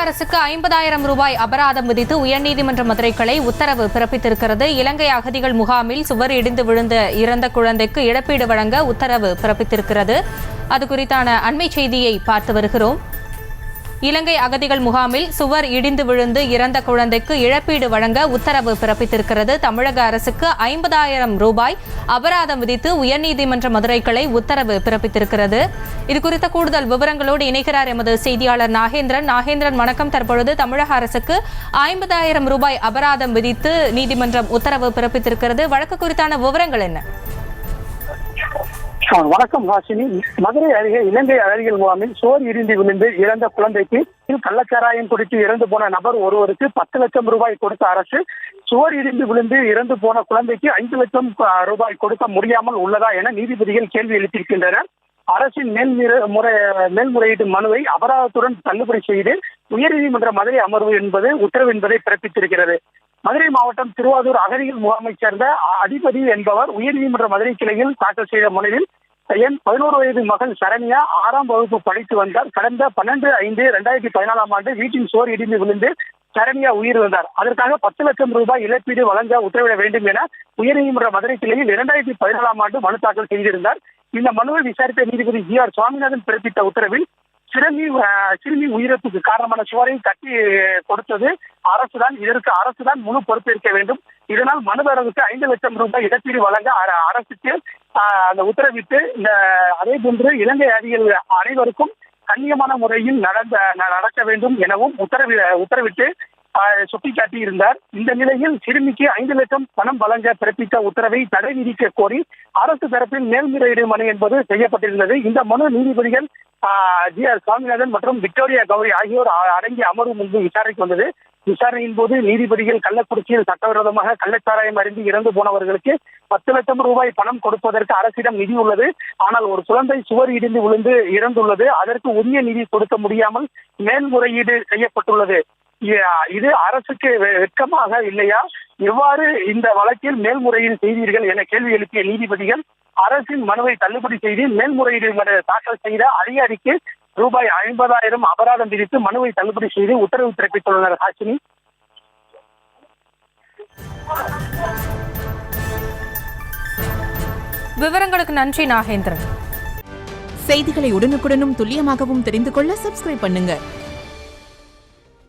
அரசுக்கு 50,000 ரூபாய் அபராதம் விதித்து உயர்நீதிமன்ற மதுரை கிளை உத்தரவு பிறப்பித்திருக்கிறது. இலங்கை அகதிகள் முகாமில் சுவர் இடிந்து விழுந்த இறந்த குழந்தைக்கு இழப்பீடு வழங்க உத்தரவு பிறப்பித்திருக்கிறது. அது குறித்தான அண்மை செய்தியை பார்த்து வருகிறோம். இலங்கை அகதிகள் முகாமில் சுவர் இடிந்து விழுந்து இறந்த குழந்தைக்கு இழப்பீடு வழங்க உத்தரவு பிறப்பித்திருக்கிறது. தமிழக அரசுக்கு 50,000 ரூபாய் அபராதம் விதித்து உயர்நீதிமன்ற மதுரை கிளை உத்தரவு பிறப்பித்திருக்கிறது. இது குறித்த கூடுதல் விவரங்களோடு இணைகிறார் எமது செய்தியாளர் நாகேந்திரன். நாகேந்திரன், வணக்கம். தற்பொழுது தமிழக அரசுக்கு 50,000 ரூபாய் அபராதம் விதித்து நீதிமன்றம் உத்தரவு பிறப்பித்திருக்கிறது. வழக்கு குறித்தான விவரங்கள் என்ன? வணக்கம் ஹாசினி. மதுரை அருகே இலங்கை அகதிகள் முகாமில் சோர் இடிந்து விழுந்து இறந்த குழந்தைக்கு கள்ளச்சாராயம் குடித்து இறந்து போன நபர் ஒருவருக்கு 10 லட்சம் ரூபாய் கொடுத்த அரசு சுவர் இடிந்து விழுந்து இறந்து போன குழந்தைக்கு 5 லட்சம் ரூபாய் கொடுக்க முடியாமல் உள்ளதா என நீதிபதிகள் கேள்வி எழுப்பியிருக்கின்றனர். அரசின் மேல்முறையீட்டு மனுவை அபராதத்துடன் தள்ளுபடி செய்து உயர்நீதிமன்ற மதுரை அமர்வு உத்தரவு என்பதை பிறப்பித்திருக்கிறது. மதுரை மாவட்டம் திருவாரூர் அகதிகள் முகாமைச் சேர்ந்த அதிபதி என்பவர் உயர்நீதிமன்ற மதுரை கிளையில் தாக்கல் செய்த மனுவில் என் 11 வயது மகன் சரண்யா 6ஆம் வகுப்பு படித்து வந்தார். கடந்த 12/5/2014 ஆண்டு வீட்டின் சோர் இடிந்து விழுந்து சரண்யா உயிரிழந்தார். அதற்காக 10 லட்சம் ரூபாய் இழப்பீடு வழங்க உத்தரவிட வேண்டும் என உயர்நீதிமன்ற மதுரை கிளையில் 2014 ஆண்டு மனு தாக்கல் செய்திருந்தார். இந்த மனுவை விசாரித்த நீதிபதி GR சுவாமிநாதன் பிறப்பித்த உத்தரவில் சிறுமி உயிரிழப்புக்கு காரணமான சுவரை கட்டி கொடுத்தது அரசுதான். இதற்கு அரசுதான் முழு பொறுப்பேற்க வேண்டும். இதனால் மனுதாரருக்கு 5 லட்சம் ரூபாய் இழப்பீடு வழங்க அரசுக்கு அந்த உத்தரவிட்டு அதே போன்று இலங்கை அகதிகள் அனைவருக்கும் கண்ணியமான முறையில் நடக்க வேண்டும் எனவும் உத்தரவிட்டு சுட்டிக்காட்டி இருந்தார். இந்த நிலையில் சிறுமிக்கு 5 லட்சம் பணம் வழங்க பிறப்பித்த உத்தரவை தடை விதிக்க கோரி அரசு தரப்பில் மேல்முறையீடு மனு என்பது செய்யப்பட்டிருந்தது. இந்த மனு நீதிபதிகள் GR சுவாமிநாதன் மற்றும் விக்டோரியா கௌரி ஆகியோர் அடங்கிய அமர்வு முன்பு விசாரணைக்கு வந்தது. விசாரணையின் போது நீதிபதிகள் கள்ளக்குறிச்சியில் சட்டவிரோதமாக கள்ளச்சாராயம் அருந்தி இறந்து போனவர்களுக்கு 10 லட்சம் ரூபாய் பணம் கொடுப்பதற்கு அரசிடம் நிதி உள்ளது. ஆனால் ஒரு குழந்தை சுவர் இடிந்து விழுந்து இறந்துள்ளது. அதற்கு உரிய நிதி கொடுக்க முடியாமல் மேல்முறையீடு செய்யப்பட்டுள்ளது. இது அரசுக்கு வெட்கமாக இல்லையா? எவ்வாறு இந்த வழக்கில் மேல்முறையீடு செய்தீர்கள் என கேள்வி எழுப்பிய நீதிபதிகள் அரசின் மனுவை தள்ளுபடி செய்து மேல்முறையீடு தாக்கல் செய்த அதிகாரிக்கு ரூபாய் 50,000 அபராதம் விதித்து மனுவை தள்ளுபடி செய்து உத்தரவு பிறப்பித்துள்ளனர். ஹாசினி, விவரங்களுக்கு நன்றி நாகேந்திரன். செய்திகளை உடனுக்குடனும் துல்லியமாகவும் தெரிந்து கொள்ள சப்ஸ்கிரைப் பண்ணுங்க.